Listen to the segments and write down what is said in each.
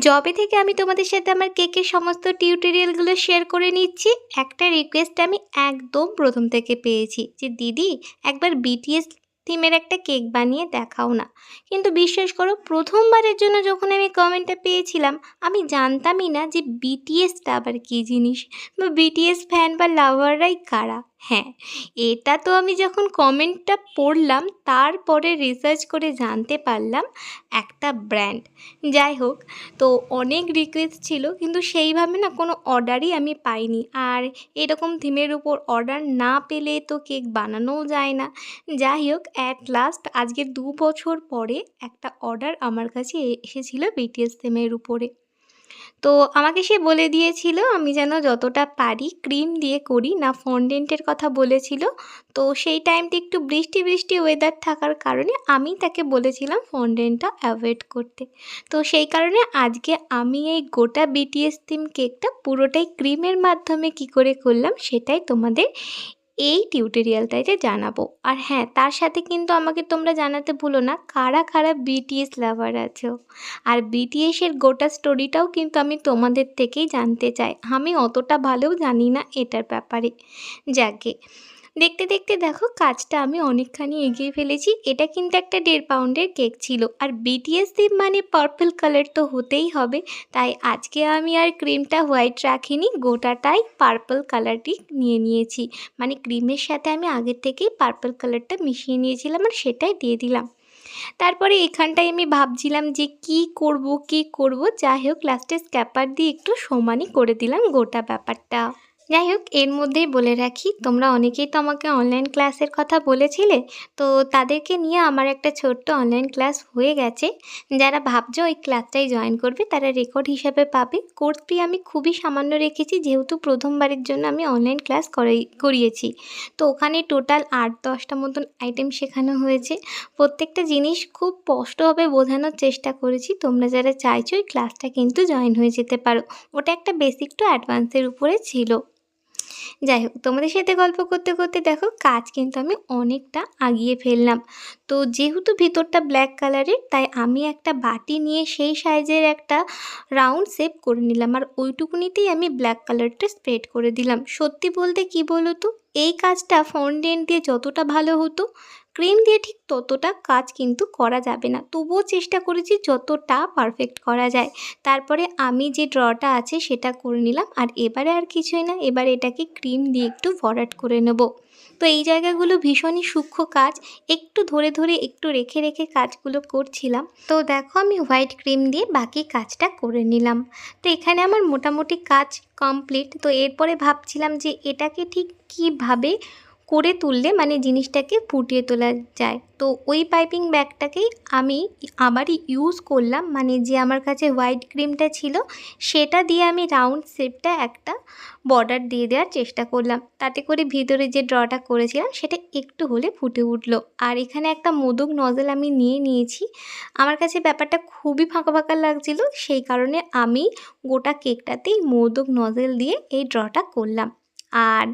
যবে থেকে আমি তোমাদের সাথে আমার কেকের সমস্ত টিউটোরিয়ালগুলো শেয়ার করে নিচ্ছি, একটা রিকোয়েস্ট আমি একদম প্রথম থেকে পেয়েছি যে, "দিদি একবার বিটিএস থিমের একটা কেক বানিয়ে দেখাও না।" কিন্তু বিশ্বাস করো, প্রথমবারের জন্য যখন আমি কমেন্টটা পেয়েছিলাম, আমি জানতামই না যে বিটিএসটা আবার কী জিনিস বা বিটিএস ফ্যান বা লাভাররাই কারা। হ্যাঁ, এটা তো আমি যখন কমেন্টটা পড়লাম, তারপরে রিসার্চ করে জানতে পারলাম একটা ব্র্যান্ড। যাই হোক, তো অনেক রিকোয়েস্ট ছিল কিন্তু সেইভাবে না কোনো অর্ডারই আমি পাইনি। আর এরকম থিমের উপর অর্ডার না পেলে তো কেক বানানোও যায় না। যাই হোক, অ্যাট লাস্ট আজকে ২ বছর পরে একটা অর্ডার আমার কাছে এসেছিল বিটিএস থিমের উপরে। তো আমাকে সে বলে দিয়েছিল আমি যেন যতটা পারি ক্রিম দিয়ে করি, না ফন্ডেন্টের কথা বলেছিল। তো সেই টাইমটা একটু বৃষ্টি বৃষ্টি ওয়েদার থাকার কারণে আমি তাকে বলেছিলাম ফন্ডেন্টটা অ্যাভয়েড করতে। তো সেই কারণে আজকে আমি এই গোটা বিটিএস থিম কেকটা পুরোটাই ক্রিমের মাধ্যমে কী করে করলাম সেটাই তোমাদের এই টিউটোরিয়ালটাতে জানাবো। আর হ্যাঁ, তার সাথে কিন্তু আমাকে তোমরা জানাতে ভুলো না কারা কারা বিটিএস লাভার আছো। আর বিটিএসের গোটা স্টোরিটাও কিন্তু আমি তোমাদের থেকেই জানতে চাই। আমি অতটা ভালোও জানি না এটার ব্যাপারে। যাকগে, দেখতে দেখতে দেখো কাজটা আমি অনেকখানি এগিয়ে ফেলেছি। এটা কিন্তু একটা 1.5 পাউন্ডের কেক ছিল। আর বিটিএস থিম মানে পার্পল কালার তো হতেই হবে। তাই আজকে আমি আর ক্রিমটা হোয়াইট রাখিনি, গোটাটাই পার্পল কালারটি নিয়ে নিয়েছি। মানে ক্রিমের সাথে আমি আগের থেকেই পার্পল কালারটা মিশিয়ে নিয়েছিলাম আর সেটাই দিয়ে দিলাম। তারপরে এখানটায় আমি ভাবছিলাম যে কী করব, কী করব? যাই হোক, লাস্টে স্ক্যাপার দিয়ে একটু সমানই করে দিলাম গোটা ব্যাপারটা। যাই হোক, এর মধ্যেই বলে রাখি, তোমরা অনেকেই তো আমাকে অনলাইন ক্লাসের কথা বলেছিলে। তো তাদেরকে নিয়ে আমার একটা ছোট্ট অনলাইন ক্লাস হয়ে গেছে। যারা ভাবছো ওই ক্লাসটায় জয়েন করবে তারা রেকর্ড হিসাবে পাবে। কোর্স ফি আমি খুবই সামান্য রেখেছি, যেহেতু প্রথমবারের জন্য আমি অনলাইন ক্লাস করিয়েছি। তো ওখানে টোটাল ৮-১০টা মতন আইটেম শেখানো হয়েছে। প্রত্যেকটা জিনিস খুব স্পষ্টভাবে বোঝানোর চেষ্টা করেছি। তোমরা যারা চাইছো ওই ক্লাসটা কিন্তু জয়েন হয়ে যেতে পারো। ওটা একটা বেসিক টু অ্যাডভান্সের উপরে ছিল। যাই হোক, তোমাদের সাথে গল্প করতে করতে দেখো কাজ কিন্তু আমি অনেকটা আগিয়ে ফেললাম। তো যেহেতু ভিতরটা ব্ল্যাক কালারের, তাই আমি একটা বাটি নিয়ে সেই সাইজের একটা রাউন্ড শেপ করে নিলাম। আর ওইটুকুনিতেই আমি ব্ল্যাক কালারটা স্প্রেড করে দিলাম। সত্যি বলতে কী বলো তো, এই কাজটা ফন্ডেন্ট দিয়ে যতটা ভালো হতো, ক্রিম দিয়ে ঠিক ততটা কাজ কিন্তু করা যাবে না। তবুও চেষ্টা করেছি যতটা পারফেক্ট করা যায়। তারপরে আমি যে ড্রটা আছে সেটা করে নিলাম। আর এবারে আর কিছুই না, এবারে এটাকে ক্রিম দিয়ে একটু ভরাট করে নেব। তো এই জায়গাগুলো ভীষণই সূক্ষ্ম কাজ, একটু ধরে ধরে একটু রেখে রেখে কাজগুলো করছিলাম। তো দেখো আমি হোয়াইট ক্রিম দিয়ে বাকি কাজটা করে নিলাম। তো এখানে আমার মোটামুটি কাজ কমপ্লিট। তো এরপরে ভাবছিলাম যে এটাকে ঠিক কীভাবে করে তুললে মানে জিনিসটাকে ফুটিয়ে তোলা যায়। তো ওই পাইপিং ব্যাগটাকেই আমি আবারই ইউজ করলাম, মানে যে আমার কাছে হোয়াইট ক্রিমটা ছিল সেটা দিয়ে আমি রাউন্ড শেপটা একটা বর্ডার দিয়ে দেওয়ার চেষ্টা করলাম। তাতে করে ভিতরে যে ড্রটা করেছিলাম সেটা একটু হলে ফুটে উঠলো। আর এখানে একটা মোদক নজল আমি নিয়ে নিয়েছি। আমার কাছে ব্যাপারটা খুবই ফাঁকা ফাঁকা লাগছিলো, সেই কারণে আমি গোটা কেকটাতেই মোদক নজল দিয়ে এই ড্রটা করলাম। আর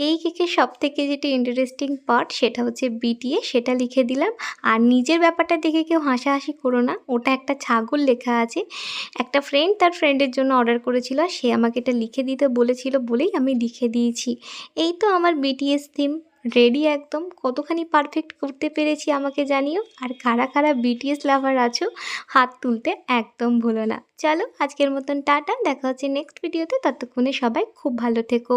এই কেকের সবথেকে যেটা ইন্টারেস্টিং পার্ট সেটা হচ্ছে বিটিএ, সেটা লিখে দিলাম। আর নিজের ব্যাপারটা দেখে কেউ হাসাহাসি করো না, ওটা একটা ছাগল লেখা আছে। একটা ফ্রেন্ড তার ফ্রেন্ডের জন্য অর্ডার করেছিল, সে আমাকে এটা লিখে দিতে বলেছিল বলেই আমি লিখে দিয়েছি। এই তো আমার বিটিএস থিম রেডি একদম। কতখানি পারফেক্ট করতে পেরেছি আমাকে জানিও। আর কারা কারা বিটিএস লাভার আছো হাত তুলতে একদম ভুলো না। চলো আজকের মতন টাটা, দেখা হচ্ছে নেক্সট ভিডিওতে। ততক্ষণে সবাই খুব ভালো থেকো।